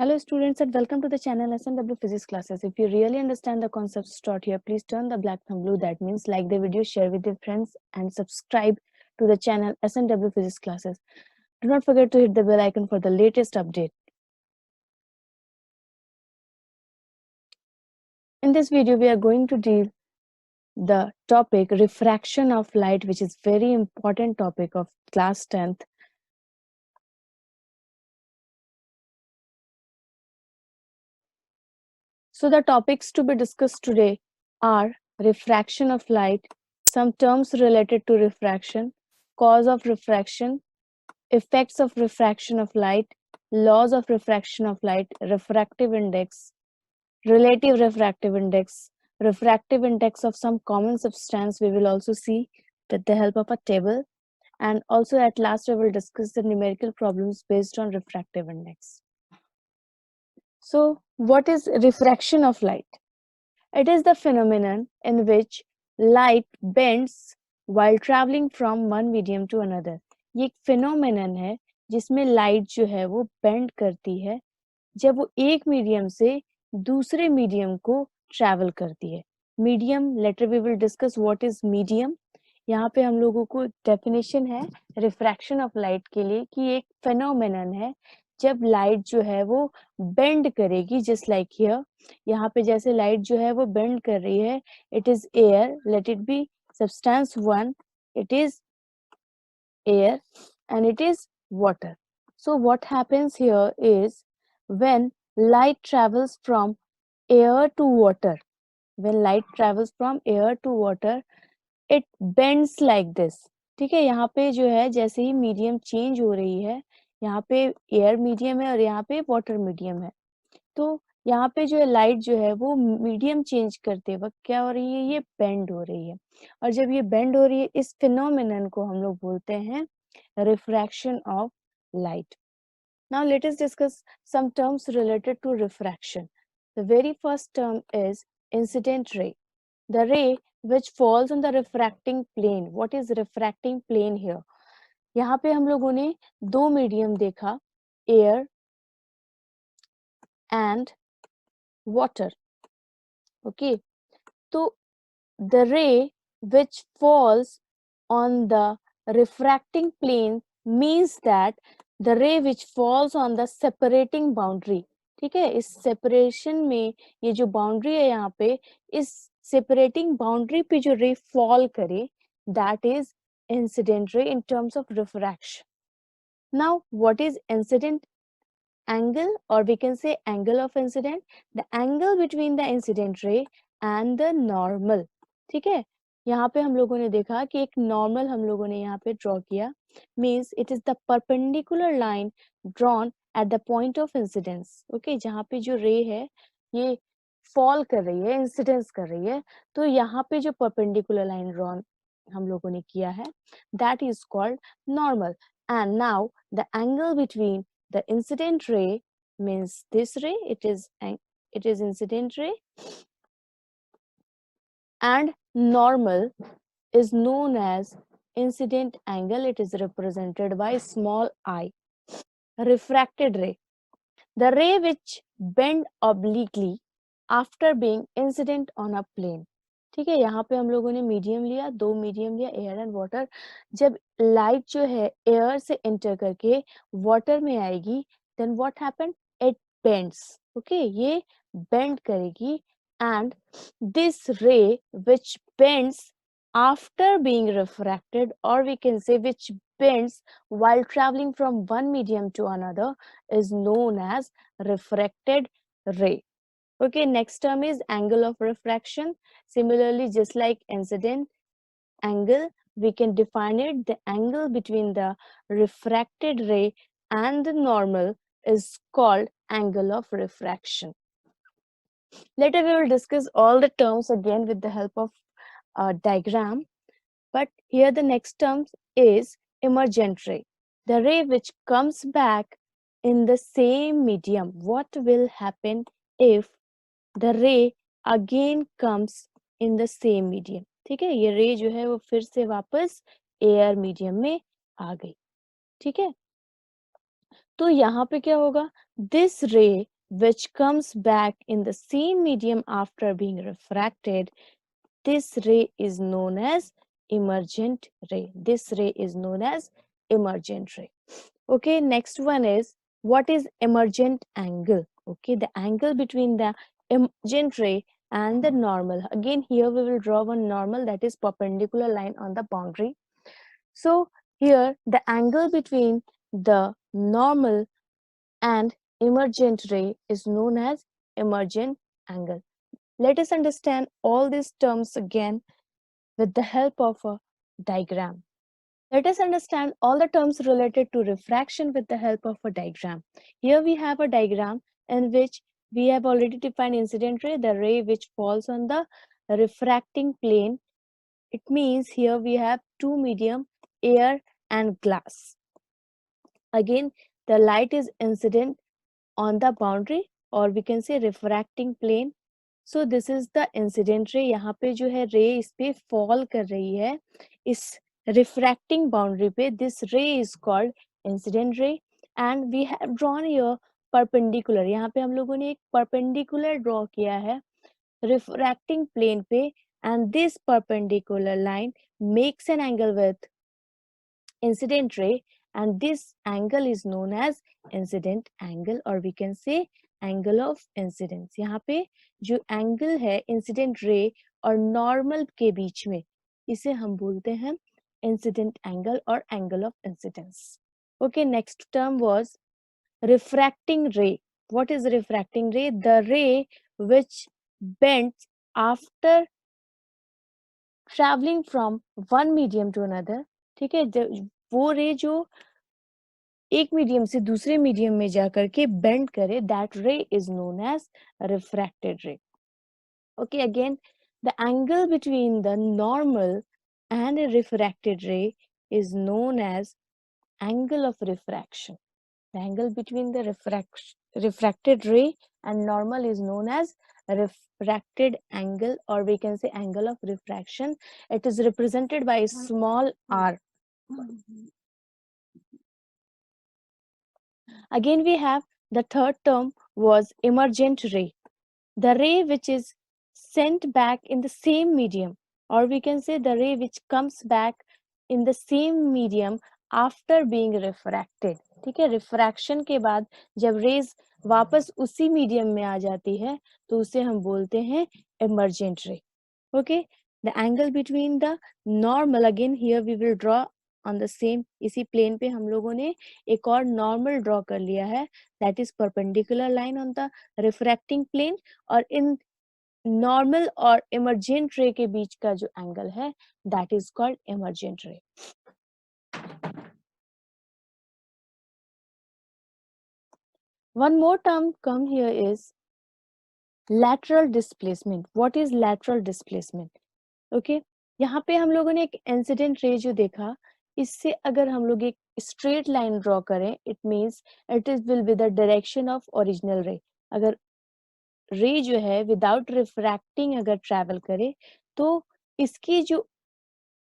Hello students and welcome to the channel SNW Physics classes. If you really understand the concepts taught here, please turn the black thumb blue. That means like the video, share with your friends and subscribe to the channel SNW Physics classes. Do not forget to hit the bell icon for the latest update. In this video, we are going to deal the topic refraction of light, which is very important topic of class 10th. So the topics to be discussed today are refraction of light, some terms related to refraction, cause of refraction, effects of refraction of light, laws of refraction of light, refractive index, relative refractive index, refractive index of some common substance. We will also see with the help of a table, and also at last we will discuss the numerical problems based on refractive index. So what is refraction of light? It is the phenomenon in which light bends while traveling from one medium to another. ये एक phenomenon है जिसमें light जो है वो bend करती है जब वो एक medium से दूसरे medium को travel करती है. Medium, later we will discuss what is medium. यहाँ पे हम लोगों को definition है refraction of light के लिए कि एक phenomenon है जब लाइट जो है वो बेंड करेगी जस्ट लाइक हियर. यहाँ पे जैसे लाइट जो है वो बेंड कर रही है. It is air, let it be substance 1, it is air and it is water. So what happens here is when light travels from air to water, it bends like this. ठीक है, यहाँ पे जो है जैसे ही मीडियम चेंज हो रही है, यहाँ पे एयर मीडियम है और यहाँ पे वाटर मीडियम है, तो यहाँ पे जो है लाइट जो है वो मीडियम चेंज करते वक्त क्या हो रही है, ये बेंड हो रही है. और जब ये बेंड हो रही है, इस फिनोमेनन को हम लोग बोलते हैं refraction of light. Now let us discuss some terms related to refraction. The very first term is incident ray. The ray which falls on the refracting plane. What is refracting plane here? यहाँ पे हम लोगों ने दो medium देखा, air and water. Okay, so the ray which falls on the refracting plane means that the ray which falls on the separating boundary. ठीक है, इस सेपरेशन में ये जो बाउंड्री है यहाँ पे, इस सेपरेटिंग बाउंड्री पे जो रे फॉल करे, that is incident ray in terms of refraction. Now what is incident angle, or we can say angle of incident? The angle between the incident ray and the normal. ठीक है, यहाँ पे हम लोगों ने देखा कि एक नॉर्मल हम लोगों ने यहाँ पे ड्रॉ किया, means it is the perpendicular line drawn at the point of incidence. Okay, जहाँ पे जो रे है ये फॉल कर रही है, इंसिडेंस कर रही है, तो यहाँ पे जो परपेंडिकुलर लाइन ड्रॉन हम लोगों ने किया है, that is called normal. And now the angle between the incident ray means this ray, it is incident ray, and normal is known as incident angle. It is represented by small I. Refracted ray, the ray which bend obliquely after being incident on a plane. ठीक है, यहाँ पे हम लोगों ने medium लिया, दो medium लिया, एयर एंड वाटर. जब लाइट जो है एयर से एंटर करके वाटर में आएगी, then what happen, it bends. Okay, ये बेंड करेगी, and this ray which bends after being refracted, or we can say which bends while traveling from one medium to another, is known as refracted ray. Okay, next term is angle of refraction. Similarly, just like incident angle, we can define it. The angle between the refracted ray and the normal is called angle of refraction. Later we will discuss all the terms again with the help of a diagram. But here the next term is emergent ray. The ray which comes back in the same medium. What will happen if the ray again comes in the same medium? ठीक है, ये रे जो है वो फिर से वापस एयर मीडियम में आ गई. ठीक है, तो यहाँ पे क्या होगा, दिस रे which comes back in the same medium after being refracted, this ray is known as emergent ray. This ray is known as emergent ray. Okay, next one is, what is emergent angle? Okay, the angle between the emergent ray and the normal. Again, here we will draw one normal, that is perpendicular line on the boundary. So here the angle between the normal and emergent ray is known as emergent angle. Let us understand all these terms again with the help of a diagram. Let us understand all the terms related to refraction with the help of a diagram. Here we have a diagram in which we have already defined incident ray, the ray which falls on the refracting plane. It means here we have two medium, air and glass. Again, the light is incident on the boundary, or we can say refracting plane. So this is the incident ray. यहाँ पे जो है ray इस पे fall कर रही है इस refracting boundary पे. This ray is called incident ray, and we have drawn here perpendicular. यहाँ पे हम लोगों ने एक perpendicular draw किया है refracting plane पे, and this perpendicular line makes an angle with incident ray, and this angle is known as incident angle, or we can say angle of incidence. यहाँ पे जो angle है incident ray और normal के बीच में, इसे हम बोलते हैं incident angle or angle of incidence. Okay, next term was refracting ray. What is refracting ray? The ray which bends after traveling from one medium to another. ठीक है, वो रे जो एक मीडियम से दूसरे मीडियम में जाकर के बेंड करे, that ray is known as refracted ray. Okay, again the angle between the normal and a refracted ray is known as angle of refraction. The angle between the refracted ray and normal is known as refracted angle, or we can say angle of refraction. It is represented by small r. Again, we have the third term was emergent ray. The ray which is sent back in the same medium, or we can say the ray which comes back in the same medium after being refracted. ठीक है, refraction के बाद जब raise वापस उसी medium में आ जाती है तो उसे हम बोलते हैं emergent ray. Okay, the angle between the normal, again here we will draw on the same, इसी प्लेन पे हम लोगों ने एक और नॉर्मल ड्रॉ कर लिया है, that is perpendicular line on the refracting plane, और इन नॉर्मल और इमर्जेंट रे के बीच का जो एंगल है दैट इज कॉल्ड इमर्जेंट रे. One more term come here is lateral displacement. What is lateral displacement? Okay, यहाँ पे हम लोगों ने एक इंसिडेंट रे जो देखा, इससे अगर हम लोग एक स्ट्रेट लाइन ड्रॉ करें, it means it is will be the direction of original रे. अगर रे जो है विदाउट रिफ्रैक्टिंग अगर ट्रैवल करे तो इसकी जो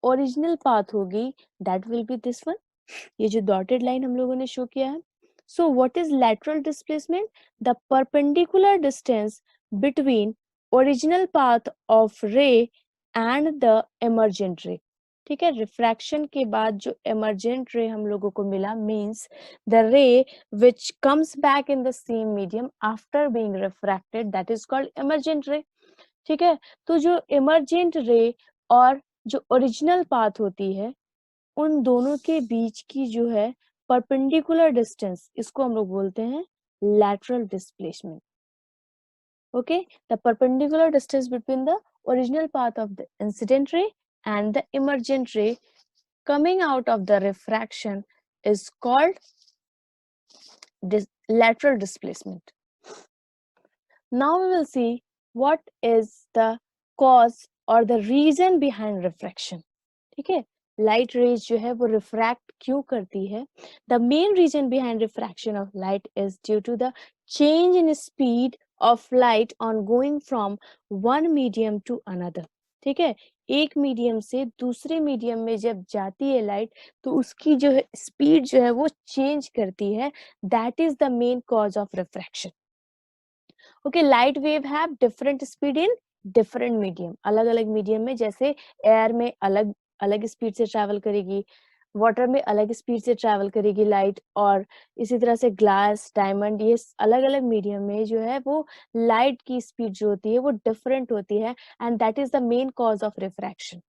ओरिजिनल पाथ होगी that will be this one. ये जो डॉटेड लाइन हम लोगों ने शो किया है. So what is lateral displacement? The perpendicular distance between original path of रे एंड द एमर्जेंट रे. ठीक है, रिफ्रैक्शन के बाद जो एमर्जेंट रे हम लोगों को मिला मींस द रे which comes back in the same medium after being refracted, that is called emergent रे. ठीक है, तो जो एमर्जेंट रे और जो ओरिजिनल पाथ होती है उन दोनों के बीच की जो है परपेंडिकुलर डिस्टेंस, इसको हम लोग बोलते हैं lateral displacement. Okay, the perpendicular distance between the original path of the incident ray and the emergent ray coming out of the refraction is called lateral displacement. Now we will see what is the cause or the reason behind refraction. ठीक है, light rays जो है वो refract क्यों करती है? The main reason behind refraction of light is due to the change in speed of light on going from one medium to another. ठीक है, एक मीडियम से दूसरे मीडियम में जब जाती है लाइट तो उसकी जो है स्पीड जो है वो चेंज करती है. That is the main cause of refraction. Okay, light wave have different speed in different medium, अलग अलग मीडियम में, जैसे एयर में अलग अलग स्पीड से ट्रैवल करेगी, वाटर में अलग स्पीड से ट्रैवल करेगी लाइट, और इसी तरह से ग्लास, डायमंड, ये अलग अलग मीडियम में जो है वो लाइट की स्पीड जो होती है वो डिफरेंट होती है, and that is the main cause of refraction.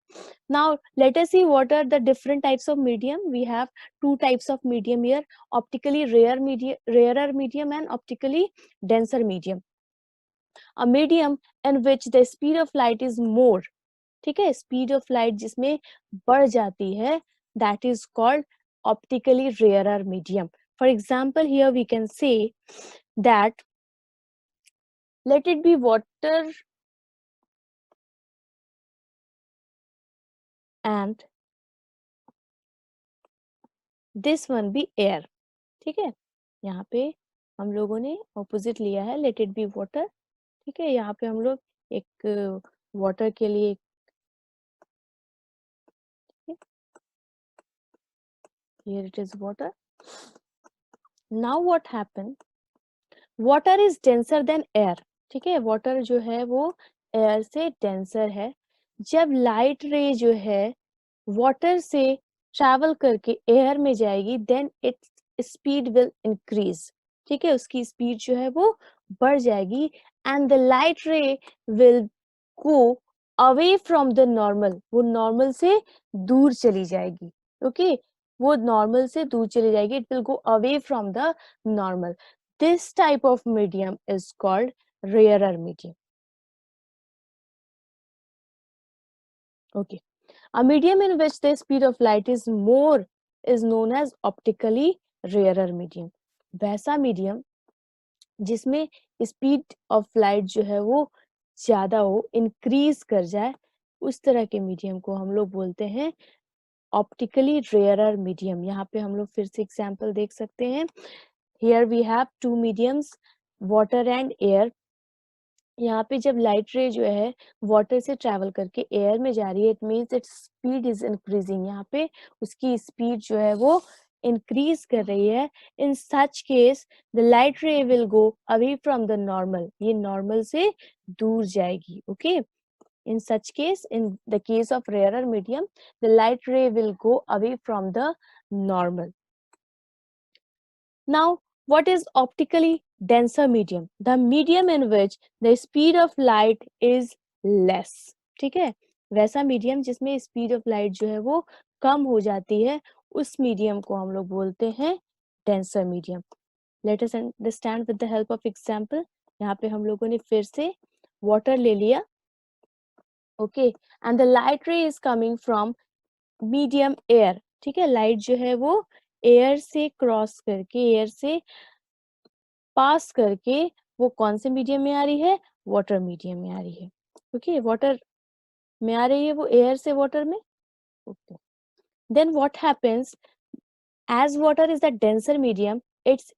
Now, let us see what are the different types of medium. We have two types of medium here: optically rarer medium and optically denser medium. A medium in which the speed of light is more, ठीक है, speed of light जिसमें बढ़ जाती है, that is called optically rarer medium. For example, here we can say that let it be water and this one be air. ठीक है, यहाँ पे हम लोगों ने ऑपोजिट लिया है, लेट इट बी वाटर. ठीक है, यहाँ पे हम लोग एक वाटर के लिए, here it is water. Now what happened, water is denser than air. ठीक है, वाटर जो है वो एयर से डेंसर है. जब लाइट रे जो है वाटर से ट्रैवल करके एयर में जाएगी, then its speed will increase. ठीक है, उसकी स्पीड जो है वो बढ़ जाएगी, and the light ray will go away from the normal, वो नॉर्मल से दूर चली जाएगी. ओके, वो नॉर्मल से दूर चली जाएगी, it will go away from the normal. This type of medium is called rarer medium. Okay, a medium in which the speed of light is more is known as optically rarer medium. वैसा medium जिसमें speed of light जो है वो ज्यादा हो, increase कर जाए, उस तरह के मीडियम को हम लोग बोलते हैं ऑप्टिकली रेयरर मीडियम. यहाँ पे हम लोग फिर से एग्जांपल देख सकते हैं. Here we have two mediums, water and air. यहाँ पे जब लाइट रे जो है वाटर से ट्रैवल करके एयर में जा रही है, it means its speed is increasing. यहाँ पे उसकी स्पीड जो है वो इंक्रीज कर रही है. In such case the light ray will go away from the normal, ये नॉर्मल से दूर जाएगी. Okay, in such case, in the case of rarer medium, the light ray will go away from the normal. Now, what is optically denser medium? The medium in which the speed of light is less. ठीक है, वैसा medium जिसमें speed of light जो है वो कम हो जाती है, उस मीडियम को हम लोग बोलते हैं denser medium. Let us understand with the help of example. यहाँ पे हम लोगों ने फिर से वाटर ले लिया. ओके, एंड द लाइट रे is coming from medium air. ठीक है, लाइट जो है वो एयर से क्रॉस करके, एयर से पास करके वो कौन से मीडियम में आ रही है, वाटर मीडियम में आ रही है. ओके, वाटर में आ रही है वो एयर से वाटर में. Okay, then what happens, as water is a denser medium, its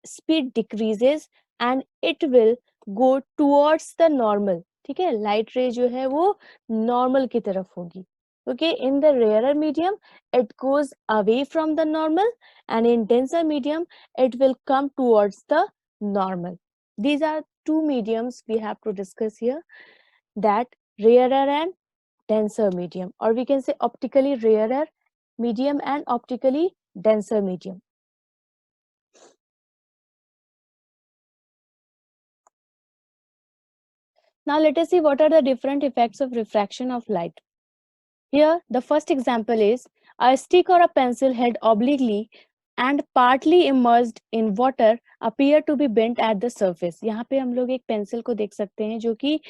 speed decreases and it will go towards the normal. ठीक है, लाइट रे जो है वो नॉर्मल की तरफ होगी. Okay, in the rarer medium it goes away from the normal, and in denser medium it will come towards the normal. These are two mediums we have to discuss here, that rarer and denser medium, or we can say optically rarer medium and optically denser medium. Now let us see what are the different effects of refraction of light. Here the first example is a stick or a pencil held obliquely and partly immersed in water appear to be bent at the surface. यहाँ पे हम लोग एक pencil को देख सकते हैं जो कि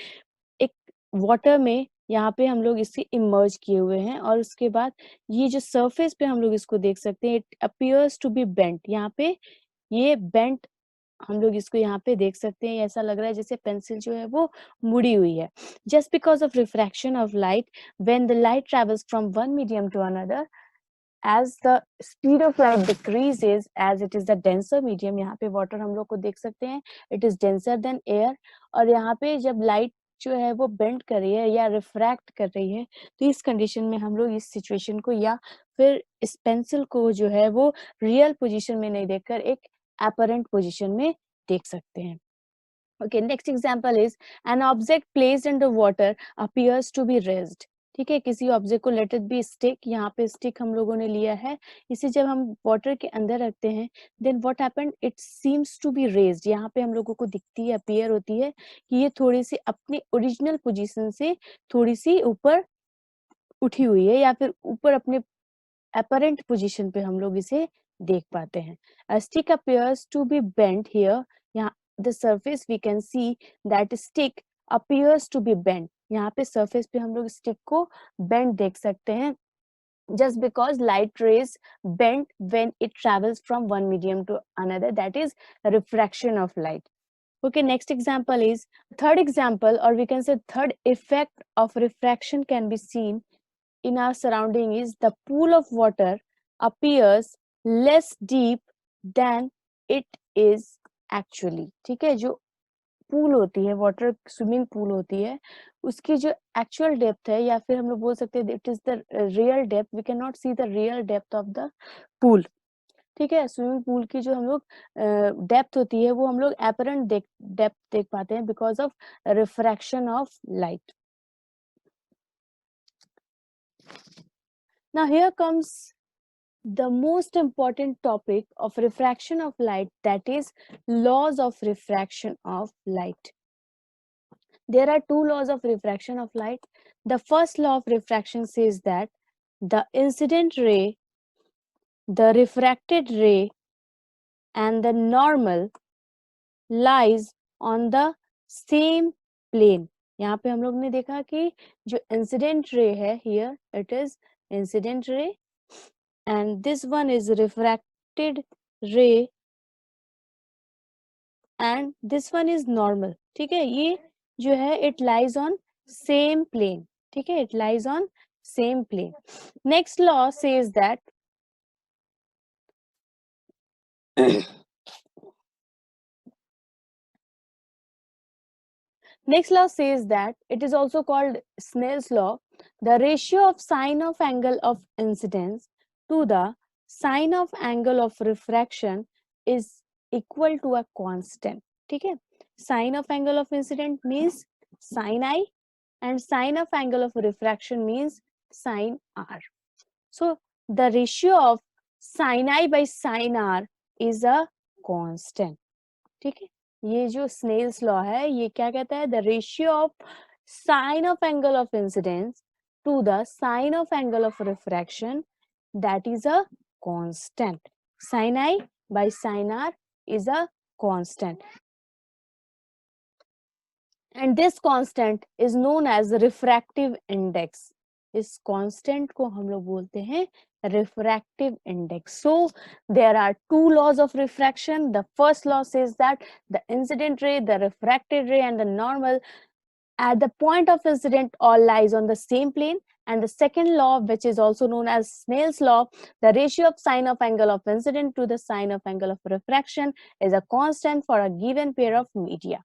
एक वाटर में यहाँ पे हम लोग इसे इमर्ज किए हुए हैं, और उसके बाद ये जो सरफेस पे हम लोग इसको देख सकते हैं, it appears to be bent. यहाँ पे ये बेंट हम लोग इसको यहाँ पे देख सकते हैं, ऐसा लग रहा है जैसे पेंसिल जो है वो मुड़ी हुई है. Just because of refraction of light, when the light travels from one medium to another, as the speed of light decreases, as it is the denser medium, यहाँ पे वाटर हम लोग को देख सकते हैं, it is denser than air. और यहाँ पे जब लाइट जो है वो बेंड कर रही है या रिफ्रैक्ट कर रही है, तो इस कंडीशन में हम लोग इस सिचुएशन को या फिर इस पेंसिल को जो है वो रियल पोजीशन में नहीं देखकर एक अपरेंट पोजीशन में देख सकते हैं. Okay, next example is an object placed under water appears to be raised. ठीक है, किसी ऑब्जेक्ट को लेट इट बी स्टिक, यहाँ पे स्टिक हम लोगों ने लिया है, इसे जब हम वाटर के अंदर रखते हैं then what happened, it seems to be raised, यहाँ पे हम लोगों को दिखती है, अपीयर होती है कि ये थोड़ी सी अपनी ओरिजिनल पोजीशन से थोड़ी सी ऊपर उठी हुई है, या फिर ऊपर अपने apparent position पे हम लोग इसे देख पाते हैं. A stick appears to be bent here. यहाँ the surface we can see that stick appears to be bent. यहाँ पे surface पे हम लोग stick को bent देख सकते हैं. Just because light rays bend when it travels from one medium to another, that is refraction of light. Okay, next example is third example, or we can say third effect of refraction can be seen in our surrounding is the pool of water appears less deep than it is actually. ठीक है, जो pool होती है, water swimming pool होती है, उसकी जो actual depth है, या फिर हम लोग बोल सकते हैं it is the real depth, we can not see the real depth of the pool. ठीक है, स्विमिंग पूल की जो हम लोग डेप्थ होती है वो हम लोग एपरेंट डेप्थ देख पाते हैं because of refraction of light. Now here comes the most important topic of refraction of light, that is laws of refraction of light. There are two laws of refraction of light. The first law of refraction says that the incident ray, the refracted ray and the normal lies on the same plane. यहाँ पे हम लोग ने देखा कि जो incident ray है, here it is incident ray and this one is refracted ray and this one is normal. ठीक है, ये जो है it lies on same plane. ठीक है, it lies on same plane. Next law says that next law says that it is also called Snell's law. The ratio of sine of angle of incidence to the sine of angle of refraction is equal to a constant. ठीक है, sine of angle of incident means sin I and sine of angle of refraction means sin R. So the ratio of sin I by sin R is a constant. ठीक है, ये जो Snell's law है ये क्या कहता है, the ratio of sine of angle of incidence to the sine of angle of refraction, that is a constant. Sine I by sine R is a constant and this constant is known as refractive index. इस constant को हम लोग बोलते हैं refractive index. So there are two laws of refraction. The first law says that the incident ray, the refracted ray and the normal at the point of incident all lies on the same plane. And the second law, which is also known as Snell's law, the ratio of sine of angle of incident to the sine of angle of refraction is a constant for a given pair of media.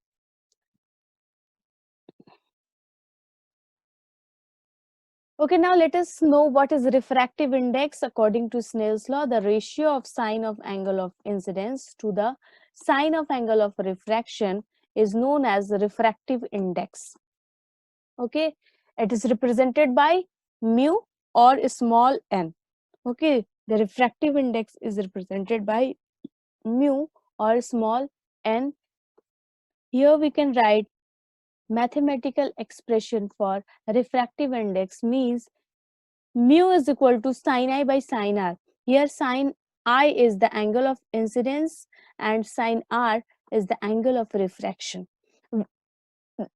Okay, now let us know what is refractive index. According to Snell's law, the ratio of sine of angle of incidence to the sine of angle of refraction is known as refractive index. Okay, it is represented by mu or small n. Okay, the refractive index is represented by mu or small n. Here we can write mathematical expression for refractive index means mu is equal to sin I by sin R. Here sin I is the angle of incidence and sin R is the angle of refraction.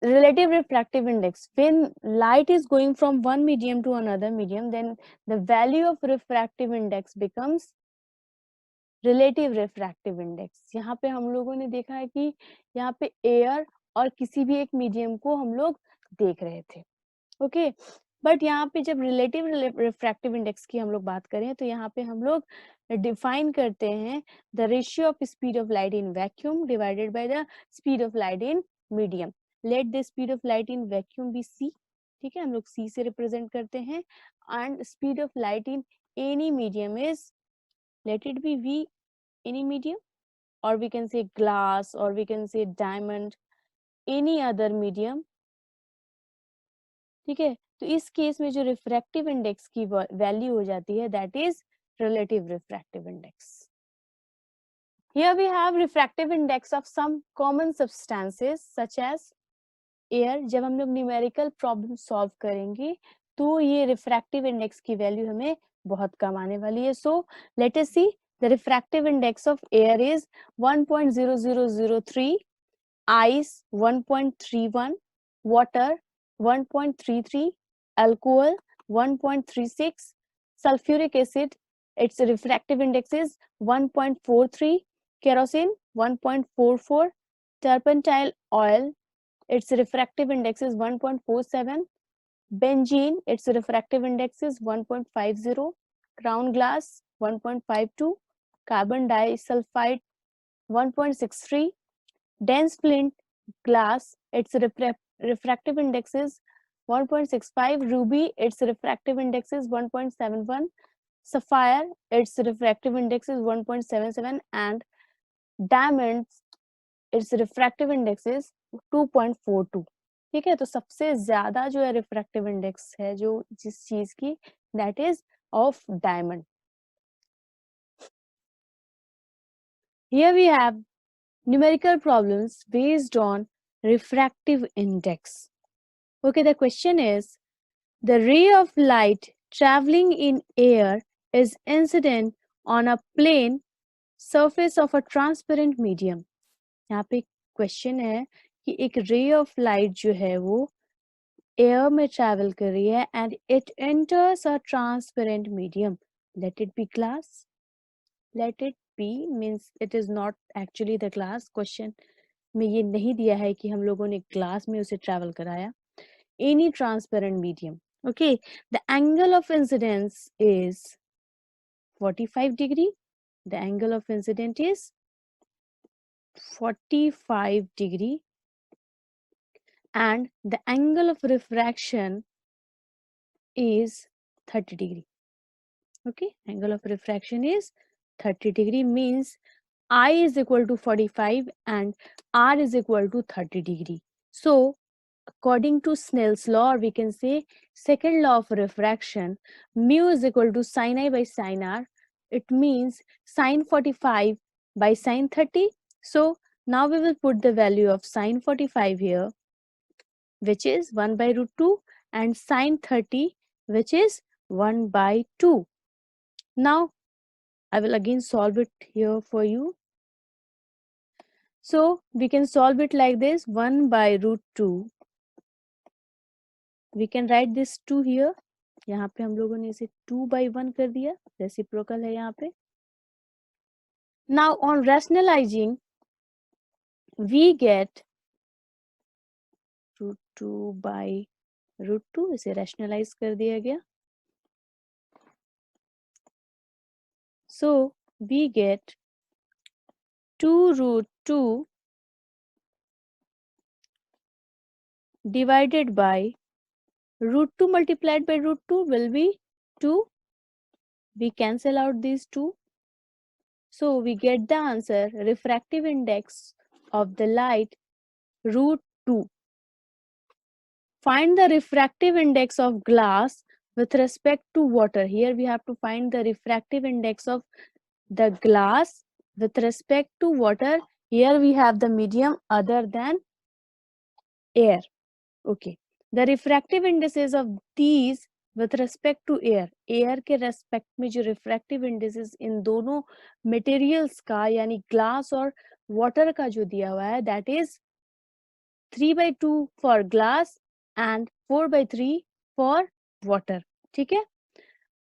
Relative refractive index, when light is going from one medium to another medium, then the value of refractive index becomes relative refractive index. यहाँ पे हम लोगों ने देखा है कि यहाँ पे एयर और किसी भी एक मीडियम को हम लोग देख रहे थे. ओके, बट यहाँ पे जब रिलेटिव रिफ्रैक्टिव इंडेक्स की हम लोग बात करें तो यहाँ पे हम लोग डिफाइन करते हैं the ratio of speed of light in vacuum divided by the speed of light in medium. Let the speed of light in vacuum be C. ठीक है, हम लोग सी से रिप्रेजेंट करते हैं and speed of light in any medium is, let it be V, any medium, or we can say glass, or we can say diamond, any other medium, ठीक है। तो इस केस में जो रिफ्रैक्टिव इंडेक्स की value हो जाती है that is relative refractive index. Here we have refractive index of some common substances such as air। जब हम लोग न्यूमेरिकल प्रॉब्लम सॉल्व करेंगे तो ये रिफ्रैक्टिव इंडेक्स की वैल्यू हमें बहुत कम आने वाली है। So let us see the refractive index of air is 1.0003, ice 1.31, water 1.33, alcohol 1.36, sulfuric acid its refractive index is 1.43, kerosene 1.44, turpentine oil its refractive index is 1.47, benzene its refractive index is 1.50, crown glass 1.52, carbon disulfide 1.63, dense flint glass its refractive index is 1.65, ruby its refractive index is 1.71, sapphire its refractive index is 1.77, and diamonds its refractive index is 2.42। ठीक है, तो सबसे ज्यादा जो है refractive index है जो जिस चीज की that is of diamond. Here we have numerical problems based on refractive index. Okay, the question is, the ray of light traveling in air is incident on a plane surface of a transparent medium। यहाँ पे question है कि एक ray of light जो है वो air में travel कर रही है and it enters a transparent medium, let it be glass, let it be means it is not actually the glass। Question में ये नहीं दिया है कि हम लोगों ने ग्लास में उसे ट्रैवल कराया। Any transparent medium, okay. The angle of incidence is 45 degree, the angle of incident is 45 degree and the angle of refraction is 30 degree। Okay, angle of refraction is 30 degree means I is equal to 45 and R is equal to 30 degree. So according to Snell's law, or we can say second law of refraction, mu is equal to sin I by sin R. It means sin 45 by sin 30. So now we will put the value of sin 45 here, which is 1 by root 2, and sin 30, which is 1 by 2. Now I will again solve it here for you. So we can solve it like this, 1 by root 2. We can write this 2 here. यहाँ पे हम लोगों ने इसे 2 by 1 कर दिया, reciprocal है यहाँ पे। Now on rationalizing, we get root 2 by root 2, इसे rationalize कर दिया गया। So we get 2 root 2 divided by root 2 multiplied by root 2 will be 2. We cancel out these 2. So we get the answer, refractive index of the light root 2. Find the refractive index of glass with respect to water. Here we have to find the refractive index of the glass with respect to water. Here we have the medium other than air. Okay. The refractive indices of these with respect to air. Air के respect में जो refractive indices इन दोनों materials का यानी glass और water का जो दिया हुआ है that is 3 by 2 for glass and 4 by 3 for water। ठीक है,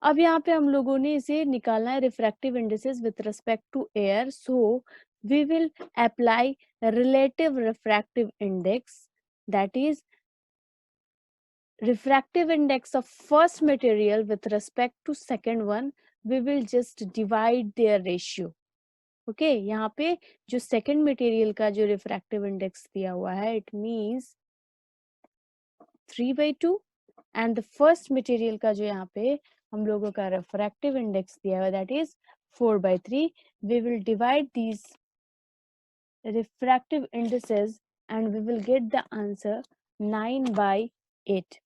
अब यहाँ पे हम लोगों ने इसे निकालना है refractive indices with respect to air. So we will apply relative refractive index, that is refractive index of first material with respect to second one, we will just divide their ratio। Okay, यहाँ पे जो second material का जो refractive index दिया हुआ है it means 3 by 2 and the first material का जो यहाँ पे हम लोगों का refractive index दिया हुआ that is 4 by 3। we will divide these refractive indices and we will get the answer 9 by 8.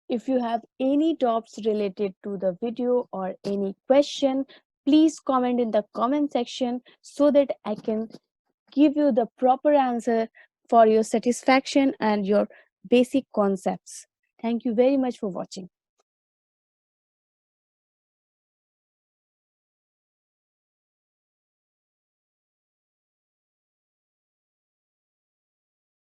If you have any doubts related to the video or any question, please comment in the comment section so that I can give you the proper answer for your satisfaction and your basic concepts. Thank you very much for watching.